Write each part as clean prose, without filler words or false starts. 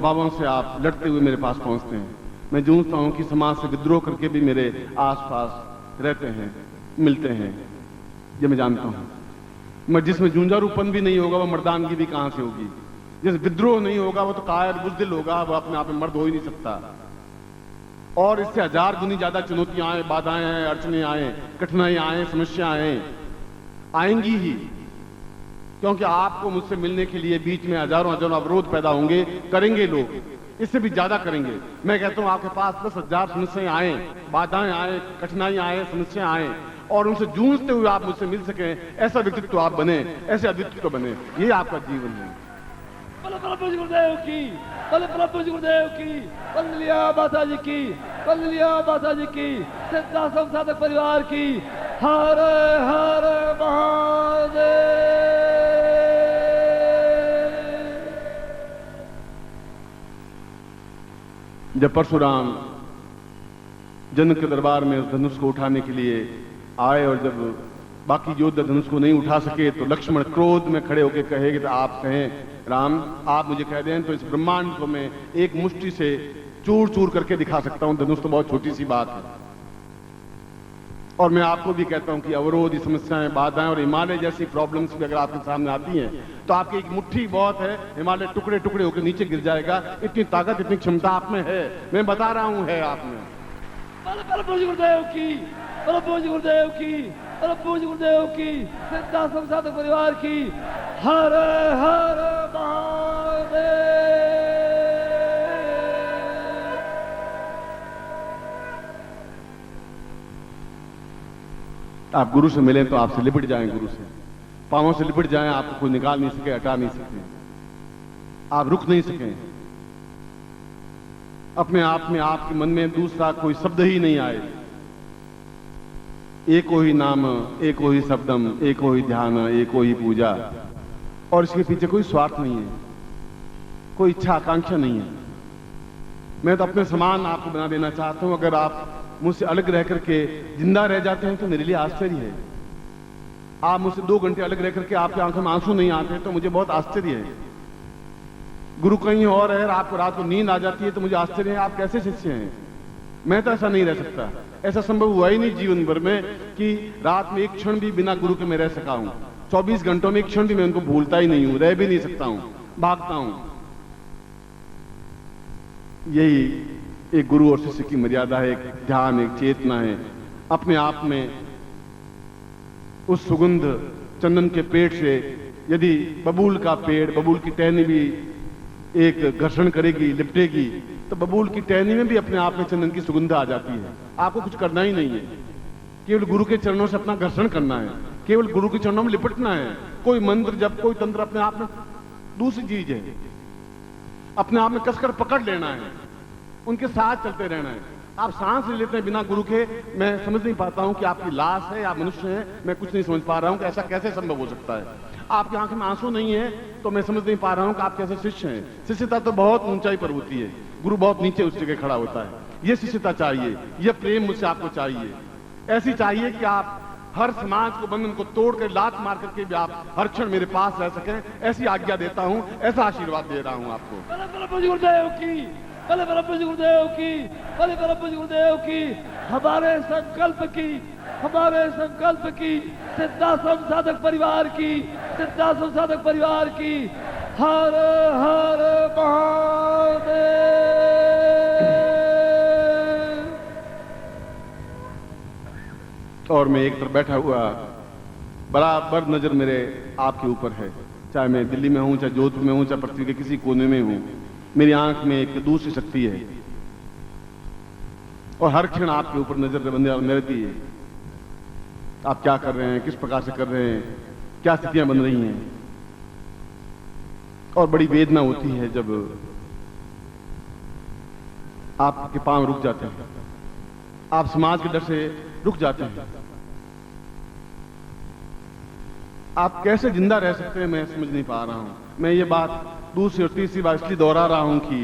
दबावों से आप लड़ते हुए मेरे पास पहुंचते हैं। मैं जूझता हूं कि समाज से विद्रोह करके भी मेरे आसपास रहते हैं, मिलते हैं। ये मैं जानता हूं। मैं जिसमें जूझारूपन भी नहीं होगा वो मर्दानगी भी कहां से होगी। जिस विद्रोह नहीं होगा वो तो कायर बुज़दिल होगा, वो अपने आप में मर्द हो ही नहीं सकता। और इससे हजार गुनी ज्यादा चुनौतियां आए, बाधाएं आए, अड़चने आए, कठिनाइयां आए, समस्याएं आएंगी ही, क्योंकि आपको मुझसे मिलने के लिए बीच में हजारों हजारों अवरोध पैदा होंगे, करेंगे लोग, इससे भी ज्यादा करेंगे। मैं कहता हूं आपके पास 10,000 समस्याएं आए, बाधाएं आए, कठिनाइयां आए, समस्याएं आए, और उनसे जूझते हुए आप मुझसे मिल सकें, ऐसा व्यक्तित्व आप बने, ऐसे अद्वित्व बने। ये आपका जीवन है। प्रभु गुरुदेव की, प्रभु गुरुदेव की, वंदलिया माता जी की, वंदलिया माता जी की, सिद्धाश्रम साधक परिवार की। हर हर महादेव। जब परशुराम जनक के दरबार में उस धनुष को उठाने के लिए आए और जब बाकी योद्धा धनुष को नहीं उठा सके तो लक्ष्मण क्रोध में खड़े होकर कहेंगे तो आप कहें राम आप मुझे कह दें तो इस ब्रह्मांड को मैं एक मुट्ठी से चूर चूर करके दिखा सकता हूं। धनुष तो बहुत छोटी सी बात है। और मैं आपको भी कहता हूं कि अवरोध, समस्याएं, बाधाएं और हिमालय जैसी प्रॉब्लम्स भी अगर आपके सामने आती हैं तो आपकी एक मुट्ठी बहुत है, हिमालय टुकड़े टुकड़े होकर नीचे गिर जाएगा। इतनी ताकत, इतनी क्षमता आप में है, मैं बता रहा हूं है आप में। प्रभु गुरुदेव की, प्रभु गुरुदेव की, प्रभु गुरुदेव की, सिद्धाश्रम साधक परिवार की। हर हर महादेव। आप गुरु से मिलें तो आपसे लिपट जाएं, गुरु से पांवों से लिपट जाएं, आपको कोई निकाल नहीं सके, हटा नहीं सके, आप रुक नहीं सकें। अपने आप में आपके मन में दूसरा कोई शब्द ही नहीं आए। एको ही नाम, एको ही शब्दम, एको ही ध्यान, एको ही पूजा। और इसके पीछे कोई स्वार्थ नहीं है, कोई इच्छा आकांक्षा नहीं है। मैं तो अपने समान आपको बना देना चाहता हूं। अगर आप मुझसे अलग रह करके जिंदा रह जाते हैं तो मेरे लिए आश्चर्य है। आप मुझसे 2 घंटे अलग रह करके आपकी आंखों में आंसू नहीं आते तो मुझे बहुत आश्चर्य है। गुरु कहीं और है, आपको रात को नींद आ जाती है तो मुझे आश्चर्य है आप कैसे शिष्य हैं। मैं तो ऐसा नहीं रह सकता, ऐसा संभव हुआ ही नहीं जीवन भर में कि रात में एक क्षण भी बिना गुरु के मैं रह सका हूं। 24 घंटों में एक क्षण भी मैं उनको भूलता ही नहीं हूं, रह भी नहीं सकता हूं, भागता हूं। यही एक गुरु और शिष्य की मर्यादा है, एक ध्यान, एक चेतना है। अपने आप में उस सुगंध चंदन के पेड़ से यदि बबूल का पेड़, बबूल की टहनी भी एक घर्षण करेगी, लिपटेगी, तो बबूल की टहनी में भी अपने आप में चंदन की सुगंध आ जाती है। आपको कुछ करना ही नहीं है, केवल गुरु के चरणों से अपना घर्षण करना है, केवल गुरु के चरणों में लिपटना है। कोई मंत्र जब, कोई तंत्र अपने आप में दूसरी चीज है, अपने आप में कसकर पकड़ लेना है, उनके साथ चलते रहना है। आप सांस ले लेते हैं बिना गुरु के, मैं समझ नहीं पाता हूं कि आपकी लाश है या मनुष्य है। मैं कुछ नहीं समझ पा रहा हूं कि ऐसा कैसे संभव हो सकता है। आपकी आंखों में आंसू नहीं है तो मैं समझ नहीं पा रहा हूं कि आप कैसे शिष्य हैं। शिष्यता तो बहुत ऊंचाई पर होती है, गुरु बहुत नीचे उस जगह खड़ा होता है। ये शिष्यता चाहिए, ये प्रेम मुझसे आपको चाहिए। ऐसी चाहिए कि आप हर समाज को, बंधन को तोड़कर, लात मार करके भी आप हर क्षण मेरे पास रह सकें, ऐसी आज्ञा देता हूं, ऐसा आशीर्वाद दे रहा हूं आपको। प्रभु गुरुदेव की, प्रभु गुरुदेव की, प्रभु गुरुदेव की। हमारे संकल्प की, हमारे संकल्प की, सिद्धाश्रम साधक परिवार की, सिद्धाश्रम साधक परिवार की। हर हर महादेव। और मैं एक तरफ बैठा हुआ, बराबर नजर मेरे आपके ऊपर है, चाहे मैं दिल्ली में हूं, चाहे जोधपुर में हूं, चाहे पृथ्वी के किसी कोने में हूं। मेरी आंख में एक दूसरी शक्ति है और हर क्षण आपके ऊपर नजर रहती है। आप क्या कर रहे हैं, किस प्रकार से कर रहे हैं, क्या स्थितियां बन रही हैं। और बड़ी वेदना होती है जब आपके पांव रुक जाते हैं, आप समाज के डर से रुक जाते हैं। आप कैसे जिंदा रह सकते हैं मैं समझ नहीं पा रहा हूं। मैं ये बात दूसरी और तीसरी बार इसलिए दोहरा रहा हूं कि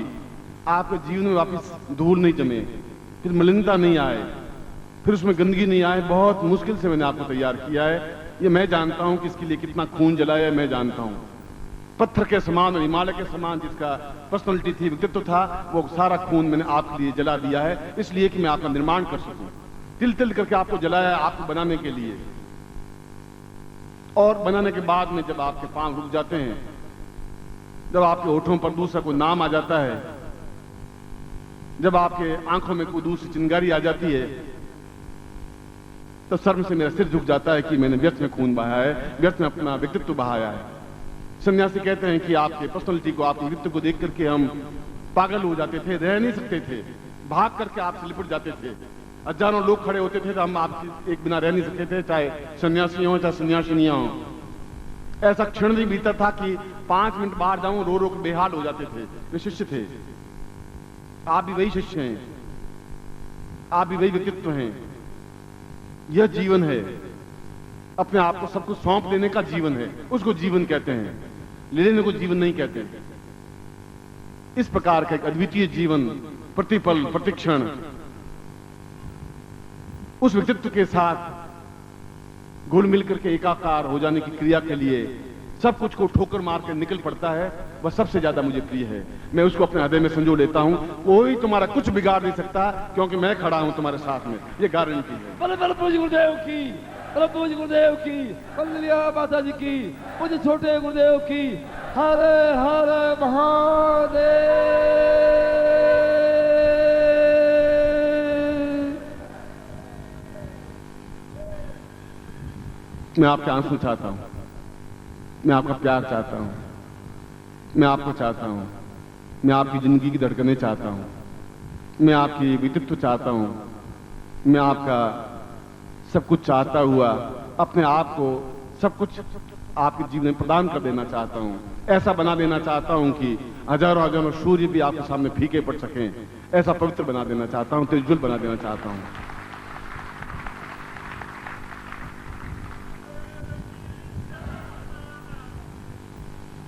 आपके जीवन में वापस धूल नहीं जमे, फिर मलिनता नहीं आए, फिर उसमें गंदगी नहीं आए। बहुत मुश्किल से मैंने आपको तैयार किया है। ये मैं जानता हूं कि इसके लिए कितना खून जला है, मैं जानता हूं। पत्थर के समान और हिमालय के समान जिसका पर्सनालिटी थी, व्यक्तित्व था, वो सारा खून मैंने आपके लिए जला दिया है, इसलिए कि मैं आपका निर्माण कर सकूं। तिल तिल करके आपको जलाया है, आपको बनाने के लिए। और बनाने के बाद में जब आपके पांव रुक जाते हैं, जब आपके होठों पर दूसरा कोई नाम आ जाता है, जब आपके आंखों में कोई दूसरी चिंगारी आ जाती है, तो शर्म से मेरा सिर झुक जाता है कि मैंने व्यर्थ में खून बहाया है, व्यर्थ में अपना व्यक्तित्व बहाया है। सन्यासी कहते हैं कि आपके पर्सनालिटी को, आपके व्यक्तित्व को देख करके हम पागल हो जाते थे, रह नहीं सकते थे, भाग करके आपसे लिपट जाते थे। हजारों लोग खड़े होते थे तो हम आपके एक बिना रह नहीं सकते थे, चाहे सन्यासी हो चाहे सन्यासिनियां हो। ऐसा क्षण भी बीता था कि 5 मिनट बाहर जाऊं रो रो के बेहाल हो जाते थे। वे शिष्य थे, आप भी वही शिष्य हैं, आप भी वही व्यक्तित्व हैं। यह जीवन है, अपने आप को सब कुछ सौंप देने का जीवन है, उसको जीवन कहते हैं। ले लेने को जीवन नहीं कहते। इस प्रकार का एक अद्वितीय जीवन, प्रतिपल प्रतिक्षण उस व्यक्तित्व के साथ घुल मिल करके एकाकार हो जाने की क्रिया के लिए सब कुछ को ठोकर मार कर निकल पड़ता है, वह सबसे ज्यादा मुझे प्रिय है। मैं उसको अपने हृदय में संजो लेता हूं। कोई तुम्हारा कुछ बिगाड़ नहीं सकता, क्योंकि मैं खड़ा हूं तुम्हारे साथ में, ये गारंटी है। बोले प्रभु जी गुरुदेव की, प्रभु जी गुरुदेव की, कमलिया माता जी की, मुझे छोटे गुरुदेव की। हर हर महादेव। मैं आपके आंसू चाहता हूं, मैं आपका प्यार चाहता हूं, मैं आपको चाहता हूं, मैं आपकी जिंदगी की धड़कनें चाहता हूं, मैं आपकी व्यक्तित्व चाहता हूं, मैं आपका सब कुछ चाहता हुआ अपने आप को सब कुछ आपके जीवन में प्रदान कर देना चाहता हूं। ऐसा बना देना चाहता हूं कि हजारों हजारों सूर्य भी आपके सामने फीके पड़ सकें। ऐसा पवित्र बना देना चाहता हूं, तेजोल बना देना चाहता हूं।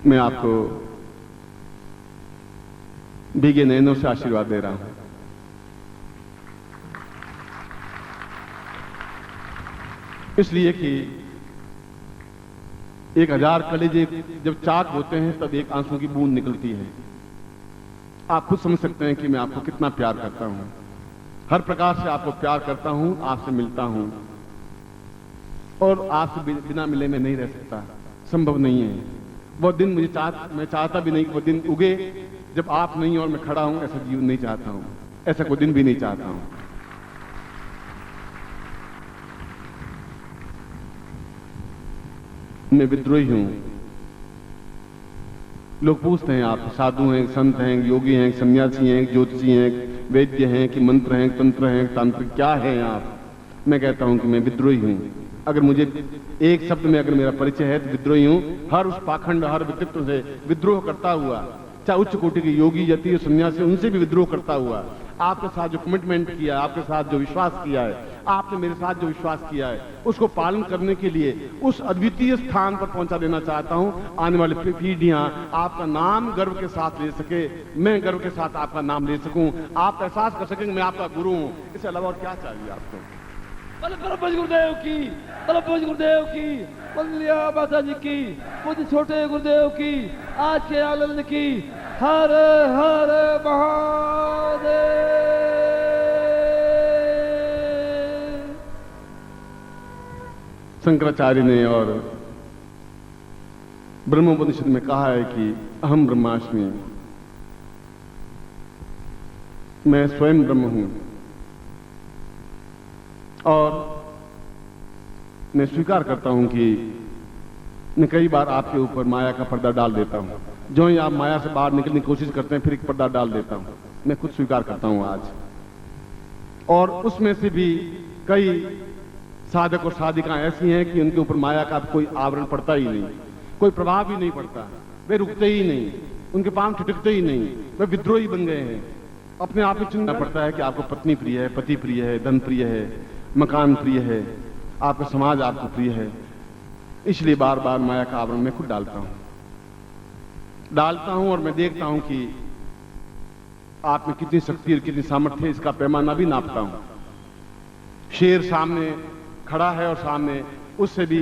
मैं आपको भीगे नैनों से आशीर्वाद दे रहा हूं। इसलिए कि 1000 कलेजे जब चाक होते हैं तब एक आंसू की बूंद निकलती है। आप खुद समझ सकते हैं कि मैं आपको कितना प्यार करता हूं। हर प्रकार से आपको प्यार करता हूं, आपसे मिलता हूं, और आपसे बिना मिले मैं नहीं रह सकता, संभव नहीं है। वो दिन मैं चाहता भी नहीं कि वो दिन उगे जब आप नहीं और मैं खड़ा हूं। ऐसा जीवन नहीं चाहता हूं, ऐसा कोई दिन भी नहीं चाहता हूं। मैं विद्रोही हूं। लोग पूछते हैं आप साधु हैं, संत हैं, योगी हैं, सन्यासी हैं, ज्योतिषी हैं, वैद्य हैं कि मंत्र हैं, तंत्र हैं, तांत्रिक, क्या हैं आप? मैं कहता हूं कि मैं विद्रोही हूं। अगर मुझे एक शब्द में अगर मेरा परिचय है तो विद्रोही हूं। हर उस पाखंड, हर व्यक्तित्व से विद्रोह करता हुआ, चाहे उच्च कोटि के योगी, यति, सन्यासी, उनसे भी विद्रोह करता हुआ, आपके साथ जो कमिटमेंट किया, आपके साथ जो विश्वास किया है, आपने मेरे साथ जो विश्वास किया है, उसको पालन करने के लिए उस अद्वितीय स्थान पर पहुंचा देना चाहता हूं। आने वाली पीढ़ियां आपका नाम गर्व के साथ ले सके, मैं गर्व के साथ आपका नाम ले सकूं, आप एहसास कर सकेंगे मैं आपका गुरु हूं। इससे अलावा और क्या चाहिए आपको? प्रभु जी गुरुदेव की, प्रभु जी गुरुदेव की, कमलिया माता जी की, मुझे छोटे गुरुदेव की, आज के आनंद की। हर हर महादेव। शंकराचार्य ने और ब्रह्मोपनिषद में कहा है कि अहम ब्रह्मास्मि, मैं स्वयं ब्रह्म हूं। और मैं स्वीकार करता हूं कि मैं कई बार आपके ऊपर माया का पर्दा डाल देता हूं। जो ही आप माया से बाहर निकलने की कोशिश करते हैं, फिर एक पर्दा डाल देता हूं। मैं खुद स्वीकार करता हूं आज। और उसमें से भी कई साधक और साधिकाएं ऐसी हैं कि उनके ऊपर माया का कोई आवरण पड़ता ही नहीं, कोई प्रभाव ही नहीं पड़ता, वे रुकते ही नहीं, उनके पांव छिटकते ही नहीं, वे विद्रोही बन गए हैं। अपने आप ही चुनना पड़ता है कि आपको पत्नी प्रिय है, पति प्रिय है, धन प्रिय है, मकान प्रिय है, आपका समाज आपको प्रिय है। इसलिए बार बार माया का आवरण मैं खुद डालता हूं और मैं देखता हूं कि आप में कितनी शक्ति और कितनी सामर्थ्य है, इसका पैमाना भी नापता हूं। शेर सामने खड़ा है और सामने उससे भी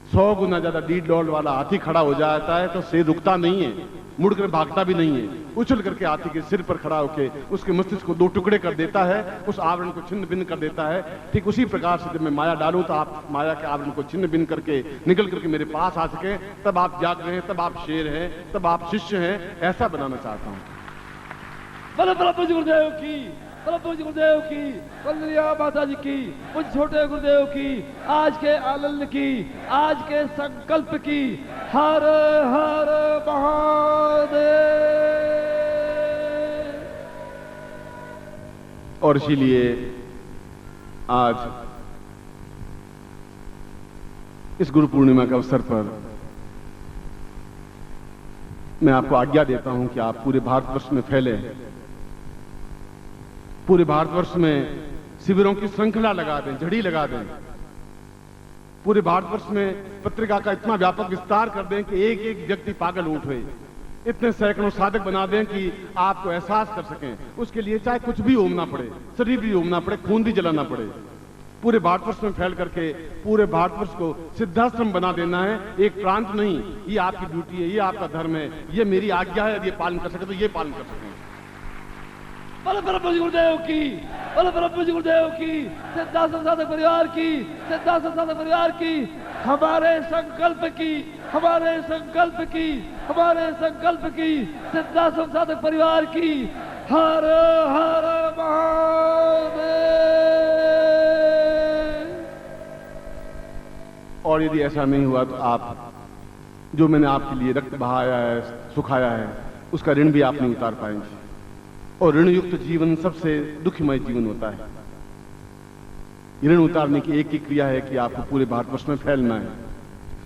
100 गुना ज्यादा डीड डॉल वाला हाथी खड़ा हो जाता है तो शेर रुकता नहीं है, मुड़कर भागता भी नहीं है, उछल करके हाथी के सिर पर खड़ा होकर उसके मस्तिष्क को 2 टुकड़े कर देता है, उस आवरण को छिन्न भिन्न कर देता है। ठीक उसी प्रकार से जब मैं माया डालूं तो आप माया के आवरण को छिन्न भिन्न करके निकल करके मेरे पास आ सके, तब आप जाग रहे हैं, तब आप शेर हैं, तब आप शिष्य हैं, ऐसा बनाना चाहता हूं। बोलो प्रभु जी गुरुदेव की, प्रभु जी गुरुदेव की, कलरिया माता जी की, उस छोटे गुरुदेव की, आज के आनंद की, आज के संकल्प की। हर हर महादेव। और इसीलिए आज इस गुरु पूर्णिमा के अवसर पर मैं आपको आज्ञा देता हूं कि आप पूरे भारतवर्ष में फैले, पूरे भारतवर्ष में शिविरों की श्रृंखला लगा दें, झड़ी लगा दें, पूरे भारतवर्ष में पत्रिका का इतना व्यापक विस्तार कर दें कि एक एक व्यक्ति पागल उठे, इतने सैकड़ों साधक बना दें कि आपको एहसास कर सकें। उसके लिए चाहे कुछ भी होमना पड़े, शरीर भी होमना पड़े, खून भी जलाना पड़े, पूरे भारतवर्ष में फैल करके पूरे भारतवर्ष को सिद्धाश्रम बना देना है, एक प्रांत नहीं। ये आपकी ड्यूटी है, ये आपका धर्म है, ये मेरी आज्ञा है। यदि ये पालन कर सके तो ये पालन कर सकें। बोलो प्रभु जी गुरुदेव की, बोलो प्रभु जी गुरुदेव की, सिद्धाश्रम साधक परिवार की, सिद्धाश्रम साधक परिवार की, हमारे संकल्प की, हमारे संकल्प की, हमारे संकल्प की, सिद्धाश्रम साधक परिवार की। हर हर महादेव। और यदि ऐसा नहीं हुआ तो आप जो मैंने आपके लिए रक्त बहाया है, सुखाया है, उसका ऋण भी आप नहीं उतार पाएंगे। और ऋण युक्त जीवन सबसे दुखमय जीवन होता है। ऋण उतारने की एक ही क्रिया है कि आपको पूरे भारतवर्ष में फैलना है।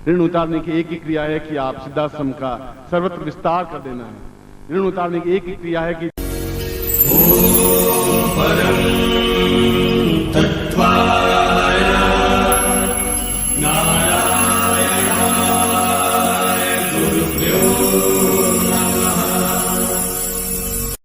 ऋण उतारने की एक ही क्रिया है कि आप सिद्धाश्रम का सर्वत्र विस्तार कर देना है। ऋण उतारने की एक ही क्रिया है कि